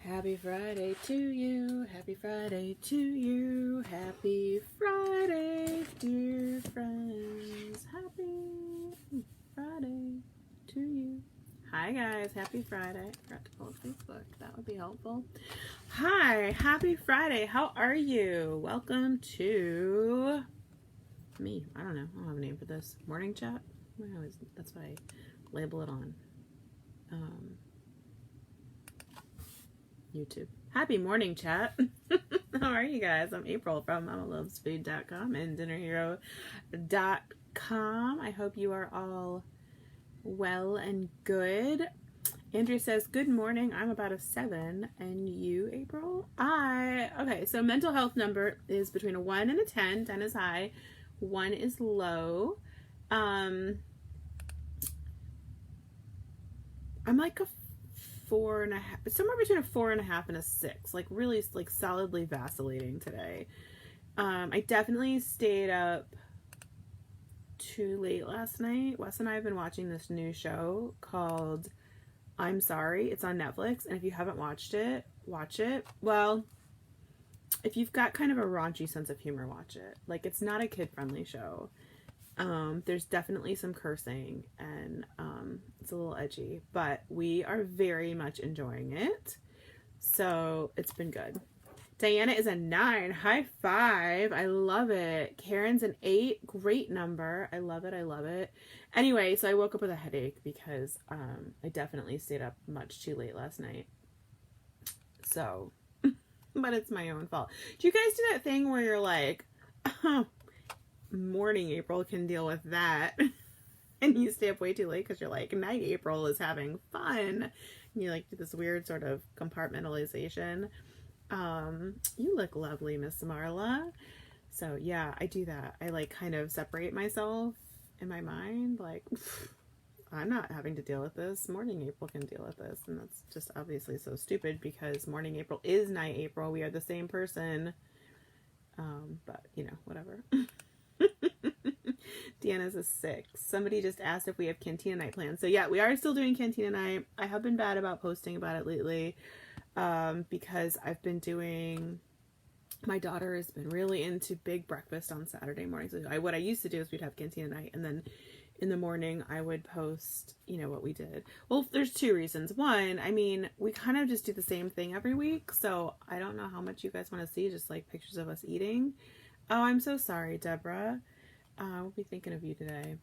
Happy Friday to you, happy Friday to you, happy Friday, dear friends, happy Friday to you. Hi guys, happy Friday. I forgot to pull up Facebook, that would be helpful. Hi, happy Friday, how are you? Welcome to me, I don't know, I don't have a name for this. Morning chat? That's what I label it on. YouTube. Happy morning, chat. How are you guys? I'm April from MamaLovesFood.com and DinnerHero.com. I hope you are all well and good. Andrew says, good morning. I'm about a 7. And you, April? Okay, so mental health number is between a 1 and a 10. 10 is high. 1 is low. I'm like a 4.5, somewhere between a 4.5 and a 6, like really like solidly vacillating today. I definitely stayed up too late last night. Wes and I have been watching this new show called I'm Sorry. It's on Netflix, and if you haven't watched it, watch it. Well, if you've got kind of a raunchy sense of humor, watch it. Like, it's not a kid-friendly show. There's definitely some cursing and it's a little edgy, but we are very much enjoying it. So it's been good. Diana is a 9. High five. I love it. Karen's an 8. Great number. I love it. I love it. Anyway, so I woke up with a headache because I definitely stayed up much too late last night. So, but it's my own fault. Do you guys do that thing where you're like, oh, morning April can deal with that, and you stay up way too late because you're like, night April is having fun, and you like do this weird sort of compartmentalization. You look lovely, Miss Marla. So yeah, I do that. I like kind of separate myself in my mind, like, I'm not having to deal with this. Morning April can deal with this, and that's just obviously so stupid because morning April is night April. We are the same person. But you know, whatever. Deanna's a 6. Somebody just asked if we have Cantina Night plans. So yeah, we are still doing Cantina Night. I have been bad about posting about it lately because I've been doing... My daughter has been really into big breakfast on Saturday mornings. What I used to do is we'd have Cantina Night, and then in the morning I would post, you know, what we did. Well, there's 2 reasons. One, I mean, we kind of just do the same thing every week, so I don't know how much you guys want to see, just like pictures of us eating. Oh, I'm so sorry, Deborah. We'll be thinking of you today.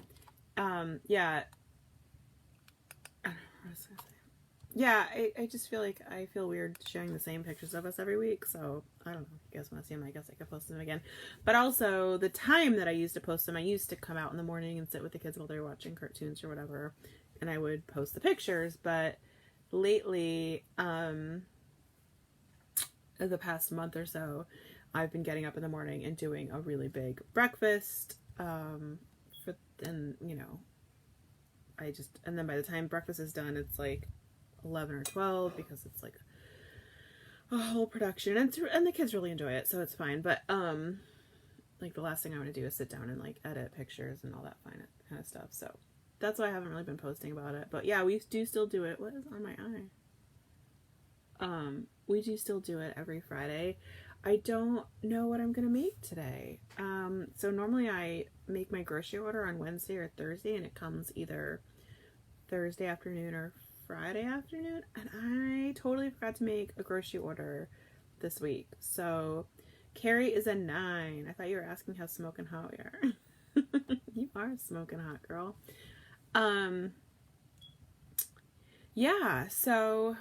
Yeah. I don't know what I was gonna say. Yeah, I just feel like I feel weird sharing the same pictures of us every week, so I don't know. If you guys want to see them, I guess I could post them again. But also, the time that I used to post them, I used to come out in the morning and sit with the kids while they were watching cartoons or whatever, and I would post the pictures. But lately, the past month or so, I've been getting up in the morning and doing a really big breakfast, and you know, and then by the time breakfast is done, it's like 11 or 12 because it's like a whole production, and the kids really enjoy it, so it's fine. But like the last thing I want to do is sit down and like edit pictures and all that fine kind of stuff. So that's why I haven't really been posting about it. But yeah, we do still do it. What is on my eye? We do still do it every Friday. I don't know what I'm gonna make today. So normally I make my grocery order on Wednesday or Thursday, and it comes either Thursday afternoon or Friday afternoon, and I totally forgot to make a grocery order this week. So Carrie is a 9. I thought you were asking how smoking hot we are. You are smoking hot, girl. Yeah, so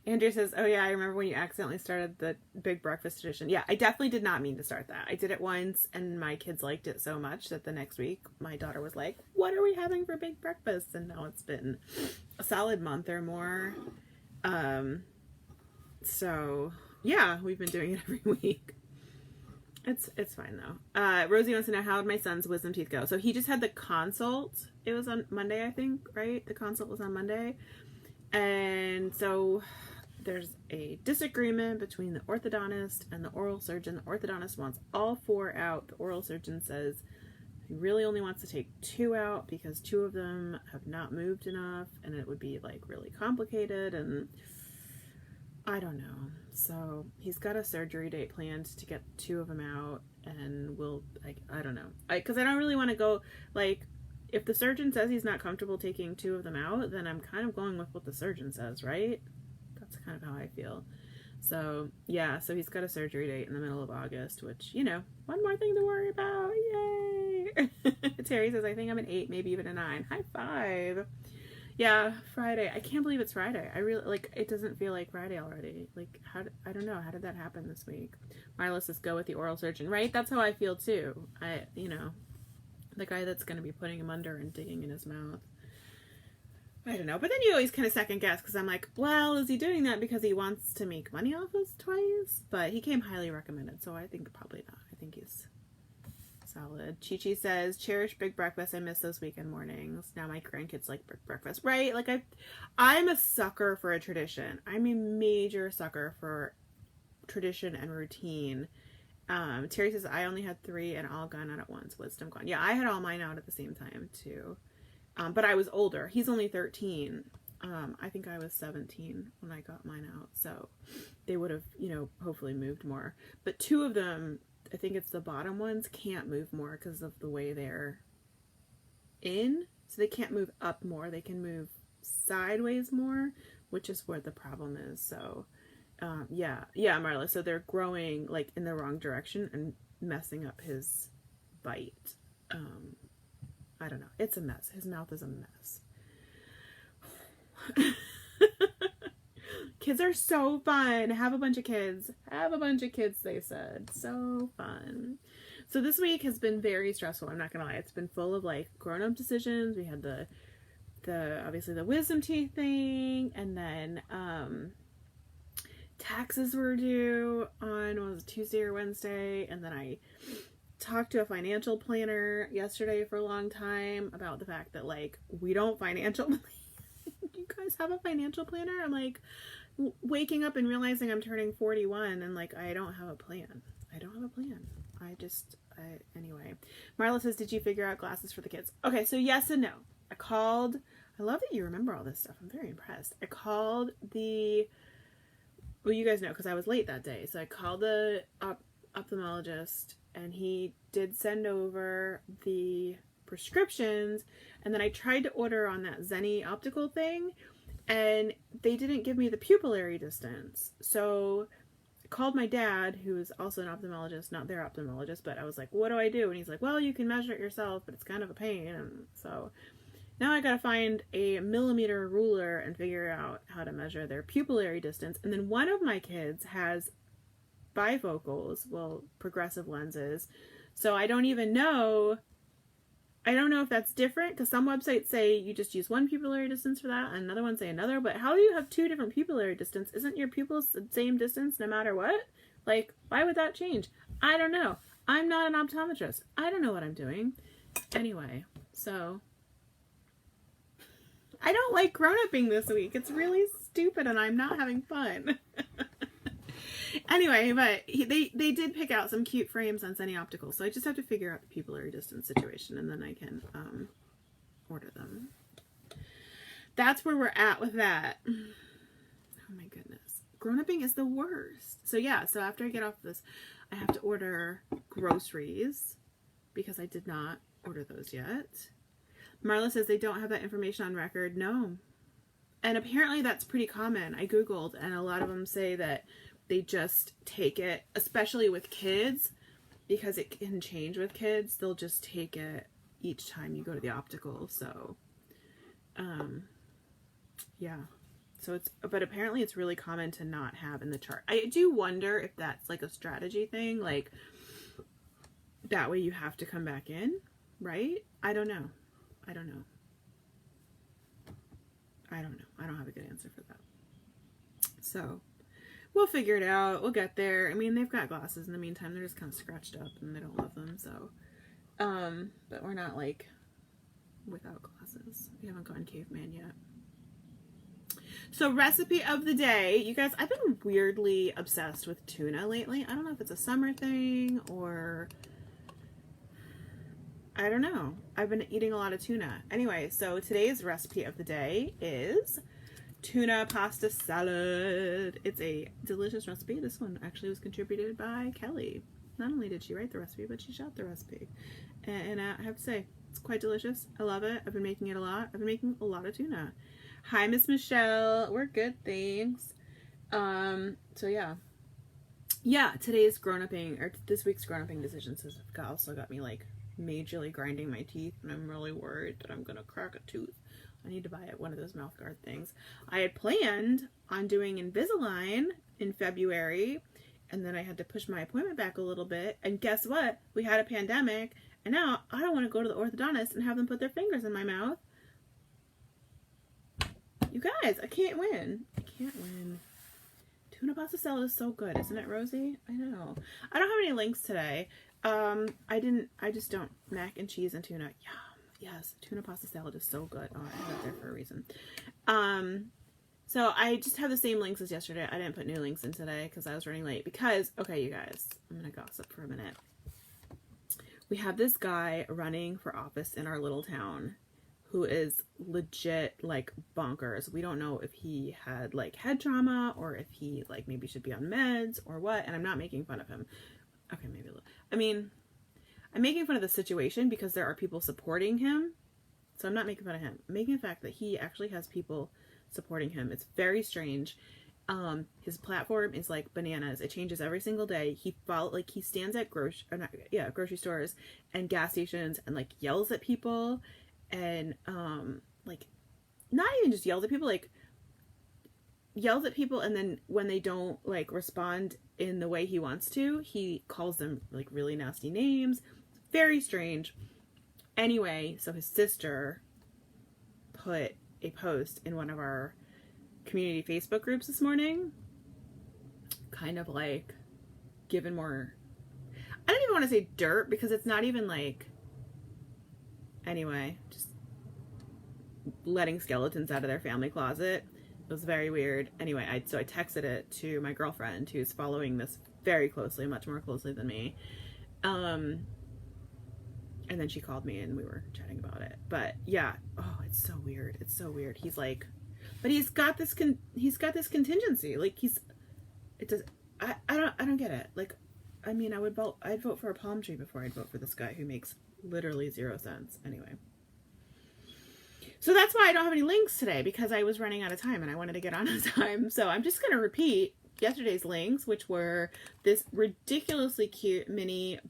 Andrew says, oh yeah, I remember when you accidentally started the big breakfast edition. Yeah, I definitely did not mean to start that. I did it once, and my kids liked it so much that the next week my daughter was like, what are we having for big breakfast? And now it's been a solid month or more. So yeah, we've been doing it every week. It's fine though. Rosie wants to know, how did my son's wisdom teeth go? So he just had the consult. It was on Monday, I think, right? The consult was on Monday. And so there's a disagreement between the orthodontist and the oral surgeon. The orthodontist wants all 4 out. The oral surgeon says he really only wants to take 2 out because 2 of them have not moved enough, and it would be like really complicated. And I don't know. So he's got a surgery date planned to get 2 of them out, and I don't know. Because I don't really want to go, like, if the surgeon says he's not comfortable taking 2 of them out, then I'm kind of going with what the surgeon says, right? That's kind of how I feel. So, yeah, so he's got a surgery date in the middle of August, which, you know, one more thing to worry about. Yay! Terry says, I think I'm an 8, maybe even a 9. High five. Yeah, Friday. I can't believe it's Friday. I really, like, it doesn't feel like Friday already. Like, I don't know. How did that happen this week? Marla says, go with the oral surgeon, right? That's how I feel, too. You know, the guy that's going to be putting him under and digging in his mouth. I don't know. But then you always kind of second guess, because I'm like, well, is he doing that because he wants to make money off his toys? But he came highly recommended, so I think probably not. I think he's solid. Chi-Chi says, cherish big breakfast. I miss those weekend mornings. Now my grandkids like big breakfast. Right? Like, I'm a sucker for a tradition. I'm a major sucker for tradition and routine. Terry says, I only had 3 and all gone out at once. Wisdom gone. Yeah, I had all mine out at the same time, too. But I was older. He's only 13. I think I was 17 when I got mine out. So they would have, you know, hopefully moved more. But 2 of them, I think it's the bottom ones, can't move more because of the way they're in. So they can't move up more. They can move sideways more, which is where the problem is. So, yeah, Marla. So they're growing like in the wrong direction and messing up his bite. I don't know. It's a mess. His mouth is a mess. Kids are so fun. Have a bunch of kids. Have a bunch of kids, they said. So fun. So this week has been very stressful. I'm not going to lie. It's been full of like grown-up decisions. We had the obviously the wisdom teeth thing, and then taxes were due on, what was it, Tuesday or Wednesday, and then I talked to a financial planner yesterday for a long time about the fact that, like, we don't financial plan. You guys have a financial planner? I'm like waking up and realizing I'm turning 41 and like I don't have a plan. Anyway. Marla says, did you figure out glasses for the kids? Okay, so yes and no. I love that you remember all this stuff. I'm very impressed. I called well, you guys know because I was late that day. So I called the ophthalmologist, and he did send over the prescriptions, and then I tried to order on that Zenny optical thing, and they didn't give me the pupillary distance. So I called my dad, who is also an ophthalmologist, not their ophthalmologist, but I was like, what do I do? And he's like, well, you can measure it yourself, but it's kind of a pain. And so now I gotta find a millimeter ruler and figure out how to measure their pupillary distance. And then one of my kids has bifocals, well, progressive lenses. So I don't know if that's different, because some websites say you just use one pupillary distance for that, and another one say another, but how do you have 2 different pupillary distance? Isn't your pupils the same distance no matter what? Like, why would that change? I don't know. I'm not an optometrist. I don't know what I'm doing. Anyway, so I don't like grown-upping this week. It's really stupid and I'm not having fun. Anyway, but they did pick out some cute frames on Zenny Optical, so I just have to figure out the pupillary distance situation, and then I can order them. That's where we're at with that. Oh my goodness. Grown-upping is the worst. So yeah, so after I get off this, I have to order groceries, because I did not order those yet. Marla says they don't have that information on record. No. And apparently that's pretty common. I Googled, and a lot of them say that they just take it, especially with kids, because it can change with kids. They'll just take it each time you go to the optical. So, yeah. So but apparently it's really common to not have in the chart. I do wonder if that's like a strategy thing, like that way you have to come back in, right? I don't know. I don't have a good answer for that. So we'll figure it out. We'll get there. I mean, they've got glasses in the meantime. They're just kind of scratched up and they don't love them. So, but we're not like without glasses. We haven't gone caveman yet. So recipe of the day. You guys, I've been weirdly obsessed with tuna lately. I don't know if it's a summer thing or I don't know. I've been eating a lot of tuna. Anyway, so today's recipe of the day is tuna pasta salad. It's a delicious recipe. This one actually was contributed by Kelly. Not only did she write the recipe, but she shot the recipe. And I have to say, it's quite delicious. I love it. I've been making it a lot. I've been making a lot of tuna. Hi, Miss Michelle. We're good, thanks. So yeah, today's this week's grown-upping decisions has also got me like majorly grinding my teeth, and I'm really worried that I'm gonna crack a tooth. I need to buy one of those mouth guard things. I had planned on doing Invisalign in February, and then I had to push my appointment back a little bit, and guess what? We had a pandemic, and now I don't want to go to the orthodontist and have them put their fingers in my mouth. You guys, I can't win. I can't win. Tuna pasta salad is so good, isn't it, Rosie? I know. I don't have any links today. I just don't. Mac and cheese and tuna. Yum. Yes, tuna pasta salad is so good. Oh, I have it there for a reason. So I just have the same links as yesterday. I didn't put new links in today because I was running late. Because, okay, you guys, I'm going to gossip for a minute. We have this guy running for office in our little town who is legit, like, bonkers. We don't know if he had, like, head trauma or if he, like, maybe should be on meds or what. And I'm not making fun of him. Okay, maybe a little. I mean, I'm making fun of the situation because there are people supporting him. So I'm not making fun of him. I'm making the fact that he actually has people supporting him. It's very strange. His platform is like bananas. It changes every single day. He stands at grocery stores and gas stations and like yells at people and like not even just yells at people, like yells at people, and then when they don't like respond in the way he wants to, he calls them like really nasty names. Very strange. Anyway, so his sister put a post in one of our community Facebook groups this morning, kind of like giving more, I don't even want to say dirt because it's not even like, anyway, just letting skeletons out of their family closet. It was very weird. Anyway, so I texted it to my girlfriend who's following this very closely, much more closely than me. And then she called me and we were chatting about it. But yeah, oh, it's so weird. It's so weird. He's like, but he's got this contingency. Like I don't get it. Like, I mean, I'd vote for a palm tree before I'd vote for this guy who makes literally 0 cents. Anyway. So that's why I don't have any links today, because I was running out of time and I wanted to get on time. So I'm just going to repeat yesterday's links, which were this ridiculously cute mini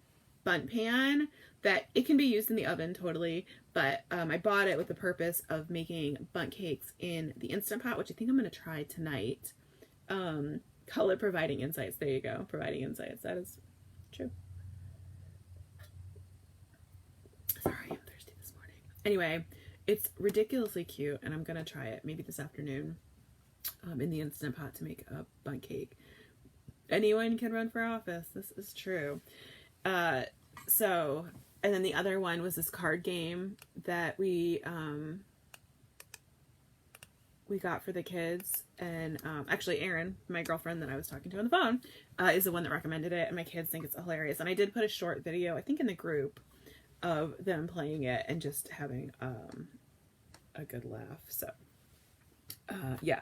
bundt pan that it can be used in the oven totally, but I bought it with the purpose of making bundt cakes in the Instant Pot, which I think I'm going to try tonight. Call it providing insights. There you go. Providing insights. That is true. Sorry, I'm thirsty this morning. Anyway, it's ridiculously cute, and I'm going to try it maybe this afternoon in the Instant Pot to make a bundt cake. Anyone can run for office. This is true. So, and then the other one was this card game that we got for the kids. And actually, Erin, my girlfriend that I was talking to on the phone, is the one that recommended it, and my kids think it's hilarious. And I did put a short video, I think, in the group of them playing it and just having a good laugh. So, yeah.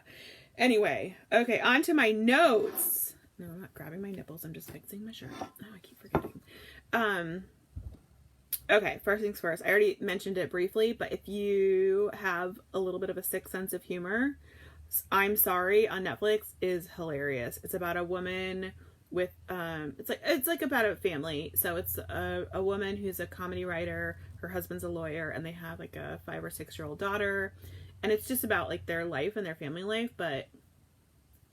Anyway, okay, on to my notes. No, I'm not grabbing my nipples. I'm just fixing my shirt. Oh, I keep forgetting. Okay, first things first. I already mentioned it briefly, but if you have a little bit of a sick sense of humor, I'm Sorry on Netflix is hilarious. It's about a woman with it's like about a family. So it's a woman who's a comedy writer, her husband's a lawyer, and they have like a 5 or 6 year old daughter, and it's just about like their life and their family life, but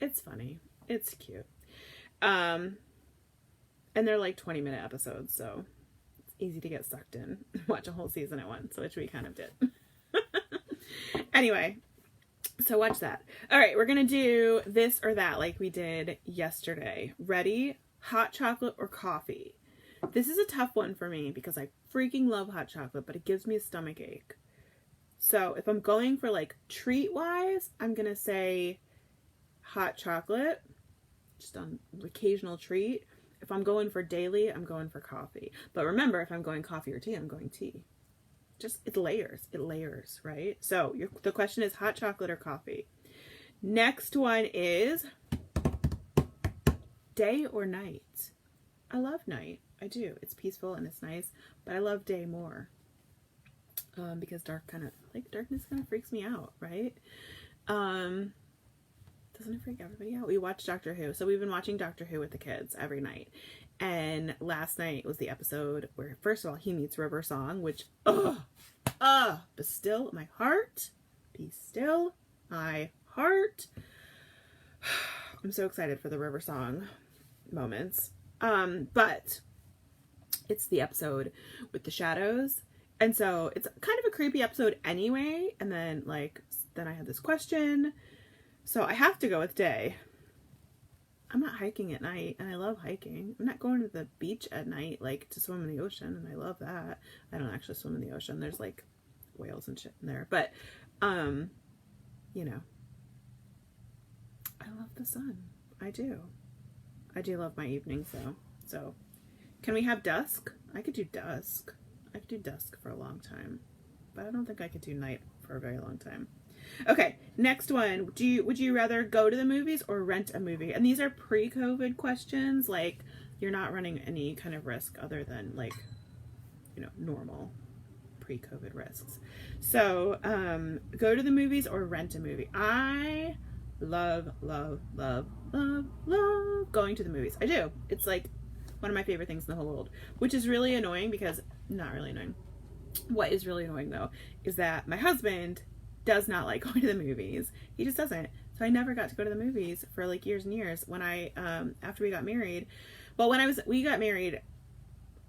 it's funny. It's cute. And they're like 20-minute episodes, so it's easy to get sucked in and watch a whole season at once, which we kind of did. Anyway, so watch that. All right, we're going to do this or that like we did yesterday. Ready? Hot chocolate or coffee? This is a tough one for me because I freaking love hot chocolate, but it gives me a stomach ache. So if I'm going for like treat-wise, I'm going to say hot chocolate, just on occasional treat. If I'm going for daily, I'm going for coffee. But remember, if I'm going coffee or tea, I'm going tea. Just, it layers, right? So the question is hot chocolate or coffee. Next one is day or night. I love night. I do. It's peaceful and it's nice, but I love day more. Because darkness kind of freaks me out, right? Doesn't it freak everybody out? We watch Doctor Who. So we've been watching Doctor Who with the kids every night. And last night was the episode where, first of all, he meets River Song, which, be still my heart. Be still my heart. I'm so excited for the River Song moments. But it's the episode with the shadows. And so it's kind of a creepy episode anyway. And then then I had this question. So I have to go with day. I'm not hiking at night, and I love hiking. I'm not going to the beach at night, to swim in the ocean, and I love that. I don't actually swim in the ocean. There's whales and shit in there. But, I love the sun. I do. I do love my evenings though. So can we have dusk? I could do dusk. I could do dusk for a long time, but I don't think I could do night for a very long time. Okay, next one. Would you rather go to the movies or rent a movie? And these are pre-COVID questions. You're not running any kind of risk other than normal pre-COVID risks. So, go to the movies or rent a movie. I love going to the movies. I do. It's one of my favorite things in the whole world, which is really annoying because, not really annoying. What is really annoying though, is that my husband does not like going to the movies. He just doesn't. So I never got to go to the movies for years and years when after we got married. Well, we got married,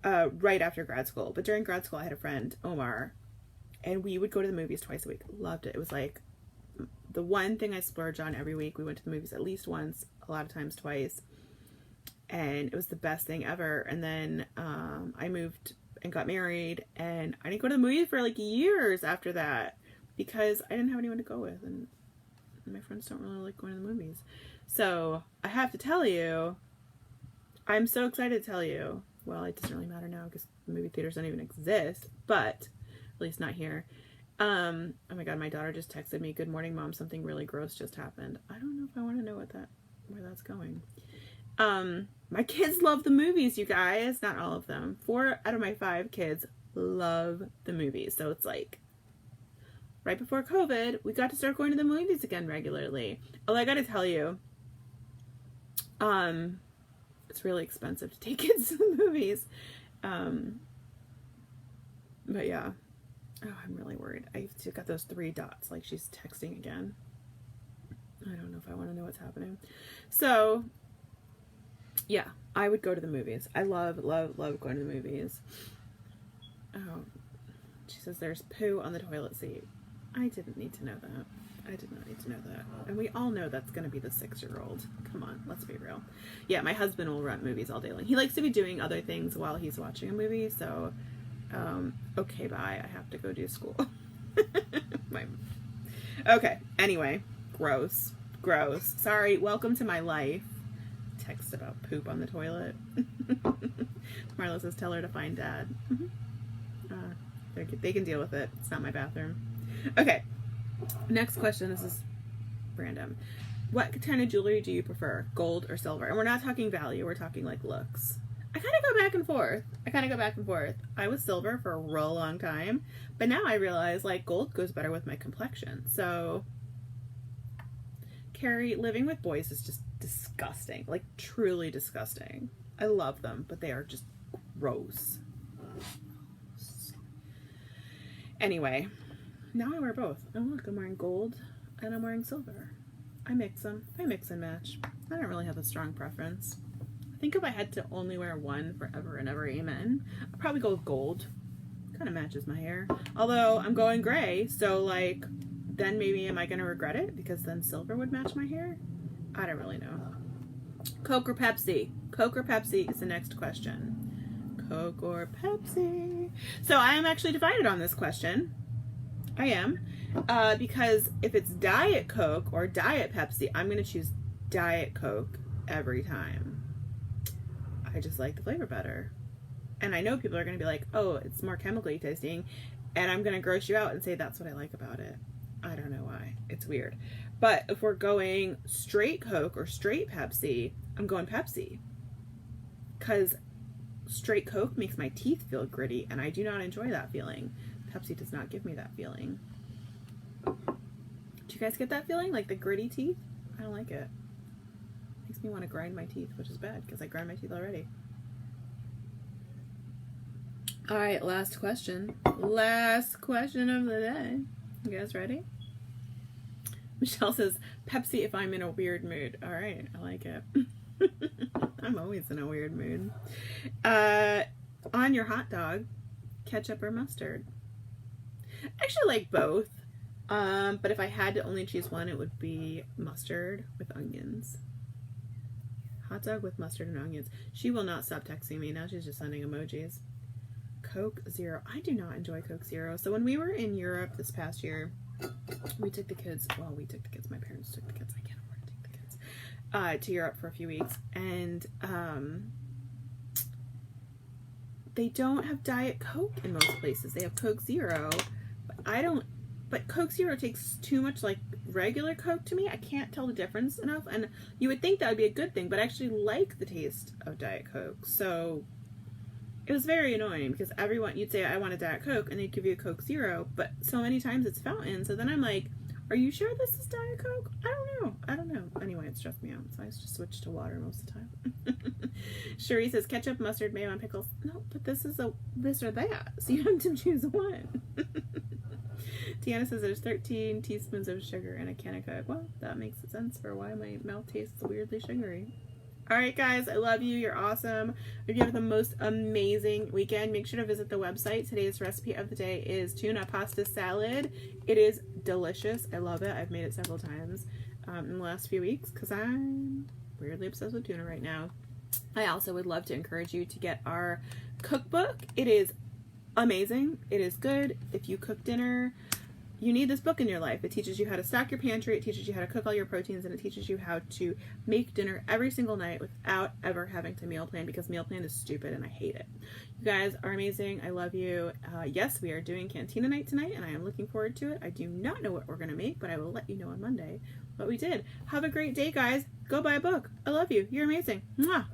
right after grad school, but during grad school I had a friend, Omar, and we would go to the movies twice a week. Loved it. It was the one thing I splurged on every week. We went to the movies at least once, a lot of times twice. And it was the best thing ever. And then I moved and got married, and I didn't go to the movies for years after that because I didn't have anyone to go with, and my friends don't really like going to the movies. So I have to tell you, I'm so excited to tell you. Well, it doesn't really matter now because the movie theaters don't even exist, but at least not here. Oh my god, my daughter just texted me, "Good morning, Mom. Something really gross just happened." I don't know if I want to know where that's going. My kids love the movies, you guys. Not all of them. 4 out of my 5 kids love the movies. So it's right before COVID, we got to start going to the movies again regularly. Although I gotta tell you, it's really expensive to take kids to the movies. But yeah. Oh, I'm really worried. I got those 3 dots, she's texting again. I don't know if I want to know what's happening. So, yeah, I would go to the movies. I love going to the movies. Oh, she says there's poo on the toilet seat. I didn't need to know that. I did not need to know that. And we all know that's going to be the 6-year-old. Come on, let's be real. Yeah, my husband will rent movies all day long. He likes to be doing other things while he's watching a movie, so, okay, bye. I have to go do school. Okay, anyway, gross. Sorry, welcome to my life. Text about poop on the toilet. Marla says, tell her to find Dad. They can deal with it. It's not my bathroom. Okay, next question. This is random. What kind of jewelry do you prefer, gold or silver? And we're not talking value. We're talking looks. I kind of go back and forth. I was silver for a real long time, but now I realize gold goes better with my complexion. So, Carrie, living with boys is just disgusting. Truly disgusting. I love them, but they are just gross. Anyway, now I wear both. Oh look, I'm wearing gold and I'm wearing silver. I mix them. I mix and match. I don't really have a strong preference. I think if I had to only wear one forever and ever, amen, I'd probably go with gold. Kind of matches my hair. Although I'm going gray, so then maybe am I going to regret it? Because then silver would match my hair? I don't really know. Coke or Pepsi? Coke or Pepsi is the next question. Coke or Pepsi? So I am actually divided on this question. I am. Because if it's Diet Coke or Diet Pepsi, I'm going to choose Diet Coke every time. I just like the flavor better. And I know people are going to be like, oh, it's more chemically tasting. And I'm going to gross you out and say that's what I like about it. I don't know why. It's weird. But if we're going straight Coke or straight Pepsi, I'm going Pepsi. Because straight Coke makes my teeth feel gritty, and I do not enjoy that feeling. Pepsi does not give me that feeling. Do you guys get that feeling? Like the gritty teeth? I don't like it. Makes me want to grind my teeth, which is bad because I grind my teeth already. Alright, last question. Last question of the day. You guys ready? Michelle says, Pepsi if I'm in a weird mood. Alright, I like it. I'm always in a weird mood. On your hot dog, ketchup or mustard? I actually like both. But if I had to only choose one, it would be mustard with onions. Hot dog with mustard and onions. She will not stop texting me. Now she's just sending emojis. Coke Zero. I do not enjoy Coke Zero. So when we were in Europe this past year, we took the kids. Well, we took the kids. My parents took the kids. I can't afford to take the kids to Europe for a few weeks, and they don't have Diet Coke in most places. They have Coke Zero, but I don't. But Coke Zero tastes too much like regular Coke to me. I can't tell the difference enough, and you would think that would be a good thing, but I actually like the taste of Diet Coke. So it was very annoying because everyone, you'd say, I want a Diet Coke, and they'd give you a Coke Zero, but so many times it's fountain. So then I'm like, are you sure this is Diet Coke? I don't know. Anyway, it stressed me out, so I just switched to water most of the time. Cherie says, ketchup, mustard, mayo, and pickles. No, but this is a this or that, so you have to choose one. Tiana says there's 13 teaspoons of sugar in a can of Coke. Well, that makes sense for why my mouth tastes weirdly sugary. Alright guys, I love you. You're awesome. If you have the most amazing weekend, make sure to visit the website. Today's recipe of the day is tuna pasta salad. It is delicious. I love it. I've made it several times in the last few weeks because I'm weirdly obsessed with tuna right now. I also would love to encourage you to get our cookbook. It is amazing. It is good. If you cook dinner, you need this book in your life. It teaches you how to stock your pantry, it teaches you how to cook all your proteins, and it teaches you how to make dinner every single night without ever having to meal plan, because meal plan is stupid and I hate it. You guys are amazing. I love you. Yes, we are doing Cantina night tonight, and I am looking forward to it. I do not know what we're going to make, but I will let you know on Monday what we did. Have a great day, guys. Go buy a book. I love you. You're amazing. Mwah.